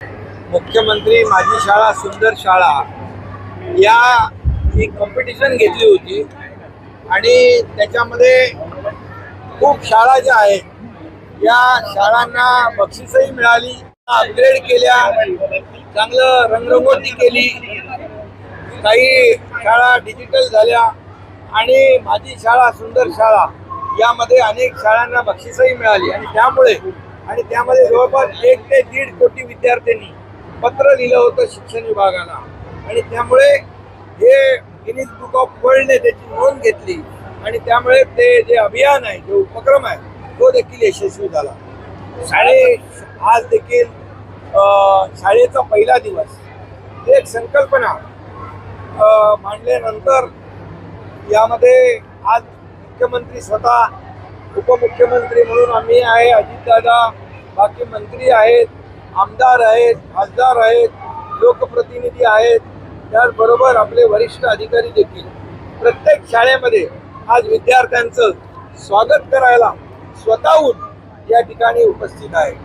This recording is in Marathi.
मुख्यमंत्री माझी शाळा सुंदर शाळा या एक कॉम्पिटिशन घेतली होती आणि त्याच्यामध्ये खूप शाळा ज्या आहेत या शाळांना बक्षीसही मिळाली, अपग्रेड केल्या, चांगलं रंगरंगोटी केली, काही शाळा डिजिटल झाल्या आणि माझी शाळा सुंदर शाळा यामध्ये अनेक शाळांना बक्षीसही मिळाली आणि त्यामध्ये जवळपास 1 ते 1.5 कोटी विद्यार्थ्यांनी पत्र लिहिलं होतं शिक्षण विभागाला आणि त्यामुळे हे गिनीज बुक ऑफ वर्ल्डने त्याची नोंद घेतली आणि त्यामुळे ते जे अभियान आहे, जो उपक्रम आहे, तो देखील यशस्वी झाला. आज देखील शाळेचा पहिला दिवस एक संकल्पना मांडल्यानंतर यामध्ये आज मुख्यमंत्री स्वतः, उपमुख्यमंत्री म्हणून आम्ही आहे, अजितदादा, बाकी मंत्री आहेत, आमदार आहेत, खासदार आहेत, लोकप्रतिनिधी आहेत, त्याचबरोबर आपले वरिष्ठ अधिकारी देखील प्रत्येक शाळेमध्ये आज विद्यार्थ्यांचं स्वागत करायला स्वतःहून या ठिकाणी उपस्थित आहे.